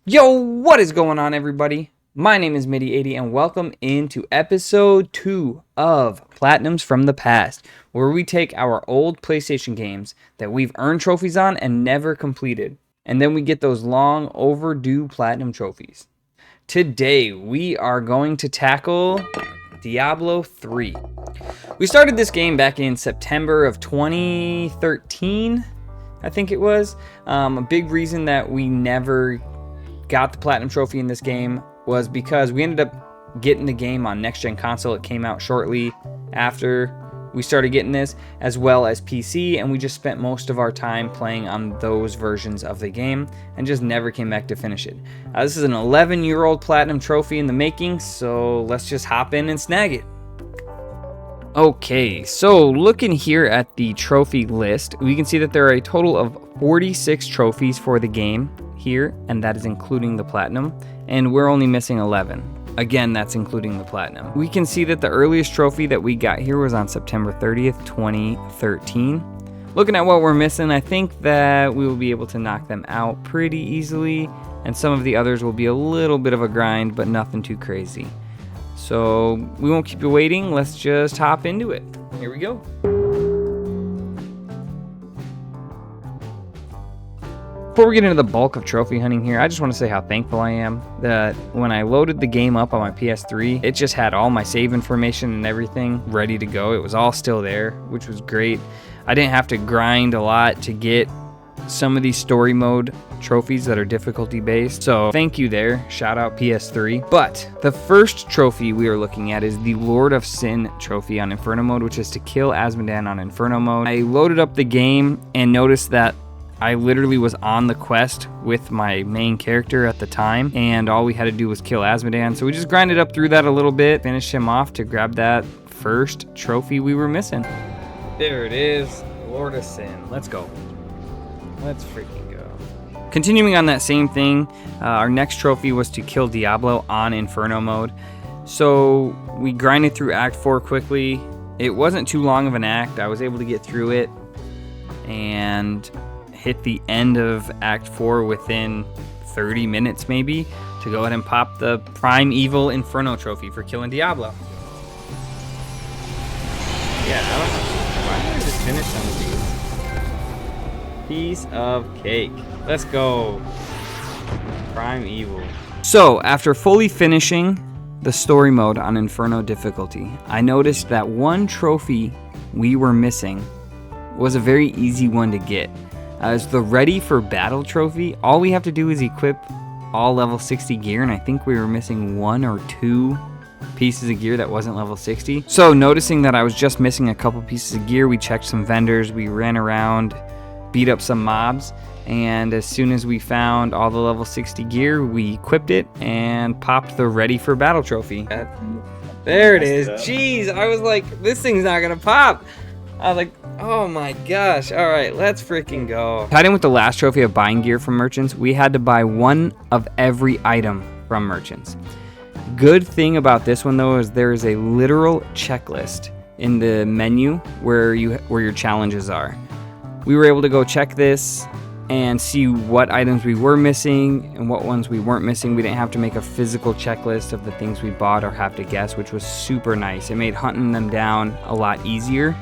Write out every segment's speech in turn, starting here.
Yo, what is going on, everybody? My name is Midi80 and welcome into episode 2 of Platinums from the Past, where we take our old PlayStation games that we've earned trophies on and never completed, and then we get those long overdue platinum trophies. Today we are going to tackle Diablo 3. We started this game back in September of 2013, I think it was. A big reason that we never got the platinum trophy in this game was because we ended up getting the game on next gen console. It came out shortly after we started getting this, as well as PC, and we just spent most of our time playing on those versions of the game and just never came back to finish it. This is an 11-year-old platinum trophy in the making, so let's just hop in and snag it. Okay, so looking here at the trophy list, we can see that there are a total of 46 trophies for the game here, and that is including the platinum, and we're only missing 11. Again, that's including the platinum. We can see that the earliest trophy that we got here was on September 30th, 2013. Looking at what we're missing, I think that we will be able to knock them out pretty easily, and some of the others will be a little bit of a grind, but nothing too crazy. So we won't keep you waiting, let's just hop into it. Here we go. Before we get into the bulk of trophy hunting here, I just want to say how thankful I am that when I loaded the game up on my PS3, it just had all my save information and everything ready to go. It was all still there, which was great. I didn't have to grind a lot to get some of these story mode trophies that are difficulty based. So thank you there. Shout out PS3. But the first trophy we are looking at is the Lord of Sin trophy on Inferno mode, which is to kill Azmodan on Inferno mode. I loaded up the game and noticed that I literally was on the quest with my main character at the time, and all we had to do was kill Azmodan. So we just grinded up through that a little bit, finished him off to grab that first trophy we were missing. There it is, Lord of Sin. Let's go. Let's freaking go. Continuing on that same thing, our next trophy was to kill Diablo on Inferno mode. So we grinded through Act 4 quickly. It wasn't too long of an act. I was able to get through it and hit the end of Act 4 within 30 minutes maybe to go ahead and pop the Prime Evil Inferno trophy for killing Diablo. Yeah, why did I just finish some of these? Piece of cake. Let's go. Prime Evil. So, after fully finishing the story mode on Inferno difficulty, I noticed that one trophy we were missing was a very easy one to get. It's the Ready for Battle trophy. All we have to do is equip all level 60 gear, and I think we were missing 1 or 2 pieces of gear that wasn't level 60. So noticing that I was just missing a couple pieces of gear, we checked some vendors, we ran around, beat up some mobs, and as soon as we found all the level 60 gear, we equipped it and popped the Ready for Battle trophy. There it is. Jeez, I was like, this thing's not gonna pop. I was like, oh my gosh. All right, let's freaking go. Tied in with the last trophy of buying gear from merchants, we had to buy one of every item from merchants. Good thing about this one though is there is a literal checklist in the menu where your challenges are. We were able to go check this and see what items we were missing and what ones we weren't missing. We didn't have to make a physical checklist of the things we bought or have to guess, which was super nice. It made hunting them down a lot easier.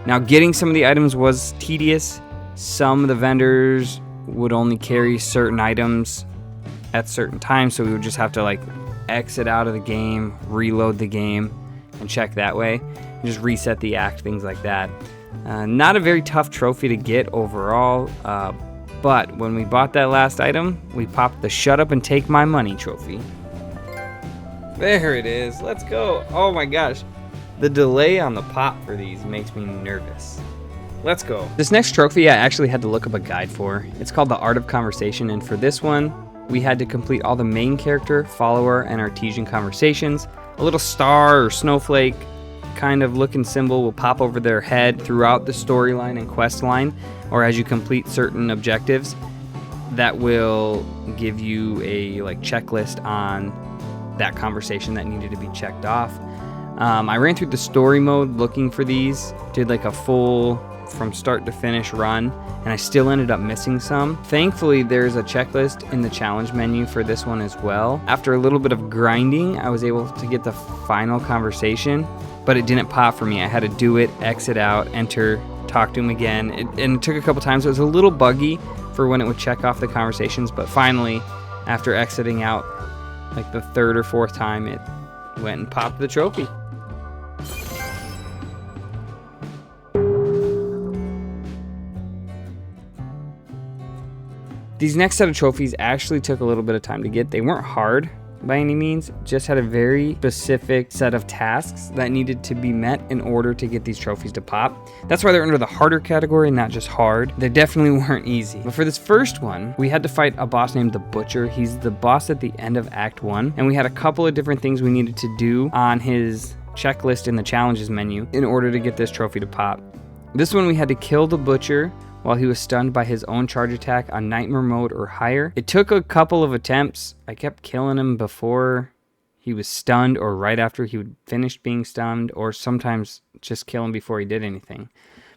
Now, getting some of the items was tedious. Some of the vendors would only carry certain items at certain times, so we would just have to like exit out of the game, reload the game, and check that way, and just reset the act, things like that. Not a very tough trophy to get overall, but when we bought that last item, we popped the Shut Up and Take My Money trophy. There it is. Let's go. Oh my gosh. The delay on the pop for these makes me nervous. Let's go. This next trophy I actually had to look up a guide for. It's called the Art of Conversation, and for this one, we had to complete all the main character, follower, and artesian conversations. A little star or snowflake kind of looking symbol will pop over their head throughout the storyline and quest line, or as you complete certain objectives. That will give you a checklist on that conversation that needed to be checked off. I ran through the story mode looking for these, did like a full from start to finish run, and I still ended up missing some. Thankfully, there's a checklist in the challenge menu for this one as well. After a little bit of grinding, I was able to get the final conversation, but it didn't pop for me. I had to do it, exit out, enter, talk to him again, and it took a couple times. It was a little buggy for when it would check off the conversations, but finally, after exiting out like the third or fourth time, it went and popped the trophy. These next set of trophies actually took a little bit of time to get. They weren't hard by any means, just had a very specific set of tasks that needed to be met in order to get these trophies to pop. That's why they're under the harder category, not just hard. They definitely weren't easy. But for this first one, we had to fight a boss named the Butcher. He's the boss at the end of Act 1, and we had a couple of different things we needed to do on his checklist in the challenges menu in order to get this trophy to pop. This one, we had to kill the Butcher while he was stunned by his own charge attack on Nightmare mode or higher. It took a couple of attempts. I kept killing him before he was stunned or right after he would finish being stunned, or sometimes just kill him before he did anything.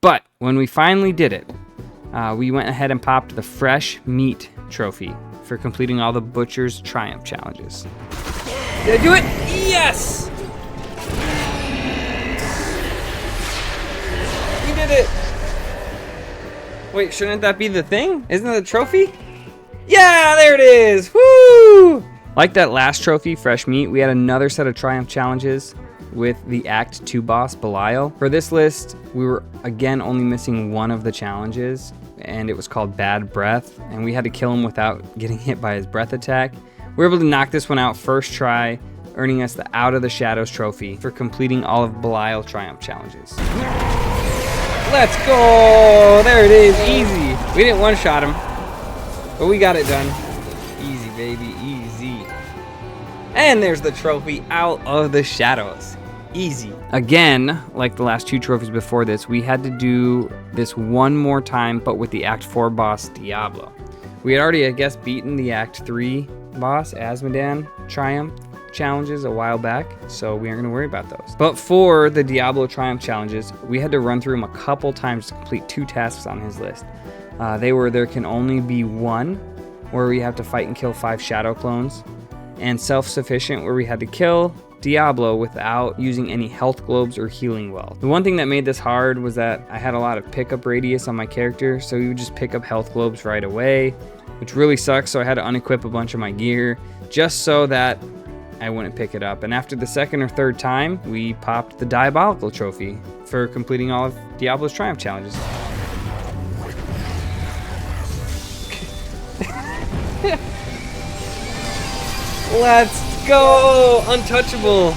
But when we finally did it, we went ahead and popped the Fresh Meat trophy for completing all the Butcher's Triumph challenges. Did I do it? Yes! We did it! Wait, shouldn't that be the thing? Isn't it the trophy? Yeah, there it is! Woo! Like that last trophy, Fresh Meat, we had another set of Triumph challenges with the Act 2 boss, Belial. For this list, we were again only missing one of the challenges, and it was called Bad Breath, and we had to kill him without getting hit by his breath attack. We were able to knock this one out first try, earning us the Out of the Shadows trophy for completing all of Belial Triumph challenges. Let's go! There it is, easy. We didn't one-shot him, but we got it done. Easy, baby, easy. And there's the trophy, Out of the Shadows. Easy. Again, like the last two trophies before this, we had to do this one more time, but with the Act 4 boss, Diablo. We had already, I guess, beaten the Act 3 boss, Azmodan Triumph challenges a while back, so we aren't going to worry about those. But for the Diablo Triumph challenges, we had to run through him a couple times to complete two tasks on his list. They were There Can Only Be One, where we have to fight and kill 5 shadow clones, and Self-Sufficient, where we had to kill Diablo without using any health globes or healing well. The one thing that made this hard was that I had a lot of pickup radius on my character, so he would just pick up health globes right away, which really sucks, so I had to unequip a bunch of my gear just so that I wouldn't pick it up. And after the second or third time, we popped the Diabolical trophy for completing all of Diablo's Triumph challenges. Let's go! Untouchable.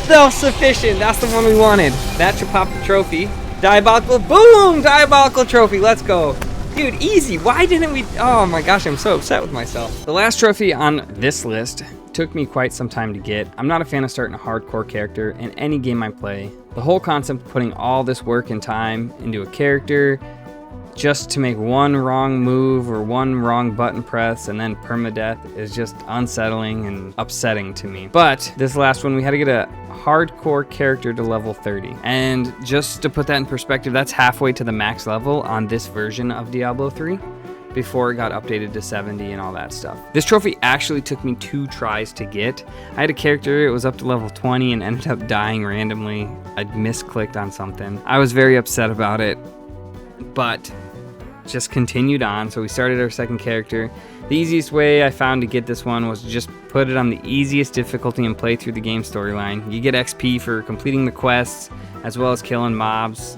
Self-Sufficient. That's the one we wanted. That should pop the trophy. Diabolical. Boom! Diabolical trophy. Let's go. Dude, easy. Why didn't we? Oh my gosh, I'm so upset with myself. The last trophy on this list took me quite some time to get. I'm not a fan of starting a hardcore character in any game I play. The whole concept of putting all this work and time into a character just to make one wrong move or one wrong button press and then permadeath is just unsettling and upsetting to me. But this last one, we had to get a hardcore character to level 30. And just to put that in perspective, that's halfway to the max level on this version of Diablo 3 before it got updated to 70 and all that stuff. This trophy actually took me 2 tries to get. I had a character, it was up to level 20 and ended up dying randomly. I'd misclicked on something. I was very upset about it, but just continued on. So we started our second character. The easiest way I found to get this one was to just put it on the easiest difficulty and play through the game storyline. You get XP for completing the quests as well as killing mobs,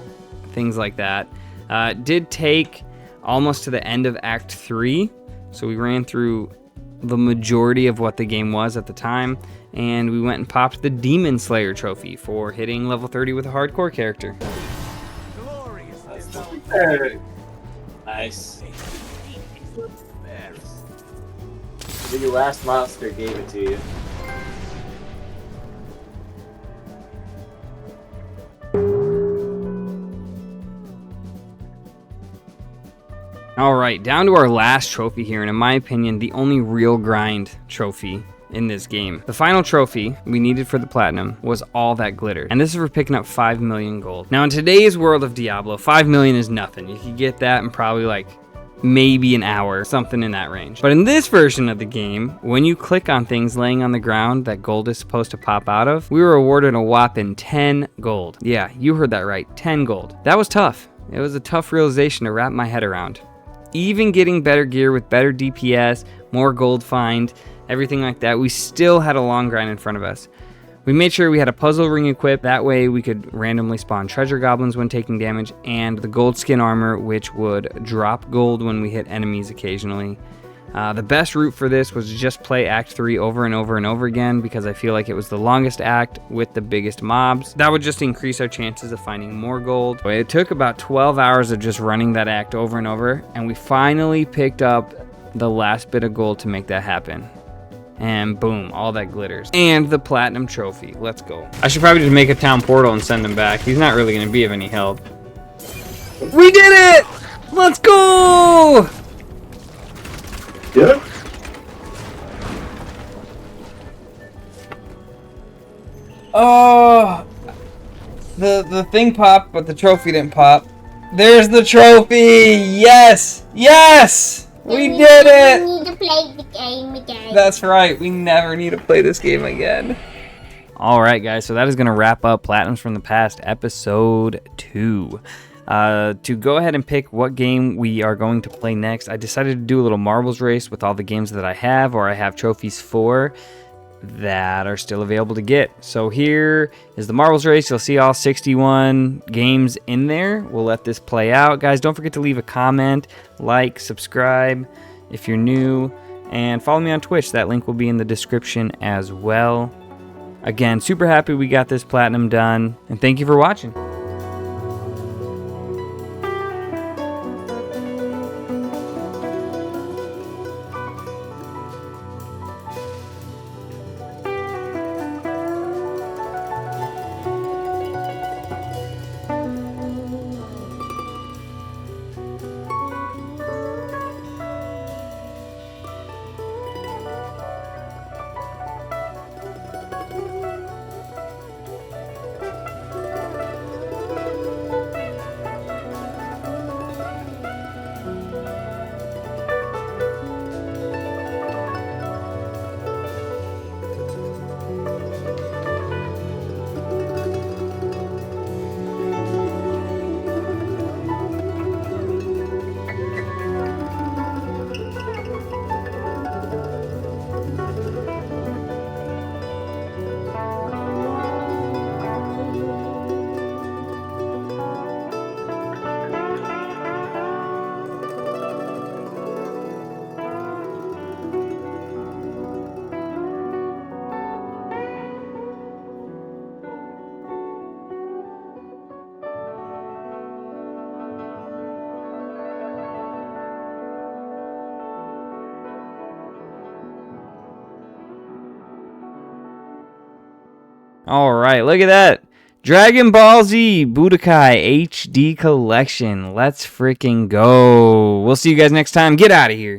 things like that. It did take almost to the end of Act 3, so we ran through the majority of what the game was at the time, and we went and popped the Demon Slayer trophy for hitting level 30 with a hardcore character. Nice. Your last monster gave it to you. All right, down to our last trophy here, and in my opinion, the only real grind trophy in this game. The final trophy we needed for the platinum was all that glitter, and this is for picking up 5 million gold. Now in today's world of Diablo, 5 million is nothing. You could get that in probably like maybe an hour, something in that range. But in this version of the game, when you click on things laying on the ground that gold is supposed to pop out of, we were awarded a whopping 10 gold. Yeah, you heard that right, 10 gold. That was tough. It was a tough realization to wrap my head around. Even getting better gear with better DPS, more gold find, everything like that, we still had a long grind in front of us. We made sure we had a puzzle ring equipped, that way we could randomly spawn treasure goblins when taking damage, and the gold skin armor, which would drop gold when we hit enemies occasionally. The best route for this was to just play Act 3 over and over and over again, because I feel like it was the longest act with the biggest mobs. That would just increase our chances of finding more gold. It took about 12 hours of just running that act over and over, and we finally picked up the last bit of gold to make that happen. And boom, all that glitters. And the platinum trophy. Let's go. I should probably just make a town portal and send him back. He's not really going to be of any help. We did it! Let's go! Yeah. Oh, the thing popped, but the trophy didn't pop. There's the trophy! Yes! Yes! We did it! We need to play the game again. That's right, we never need to play this game again. Alright guys, so that is going to wrap up Platinums from the Past episode 2. To go ahead and pick what game we are going to play next, I decided to do a little marbles race with all the games that I have, or I have trophies for, that are still available to get. So here is the marbles race. You'll see all 61 games in there. We'll let this play out. Guys, don't forget to leave a comment, like, subscribe if you're new, and follow me on Twitch. That link will be in the description as well. Again, super happy we got this platinum done, and thank you for watching. Alright, look at that. Dragon Ball Z Budokai HD Collection. Let's freaking go. We'll see you guys next time. Get out of here.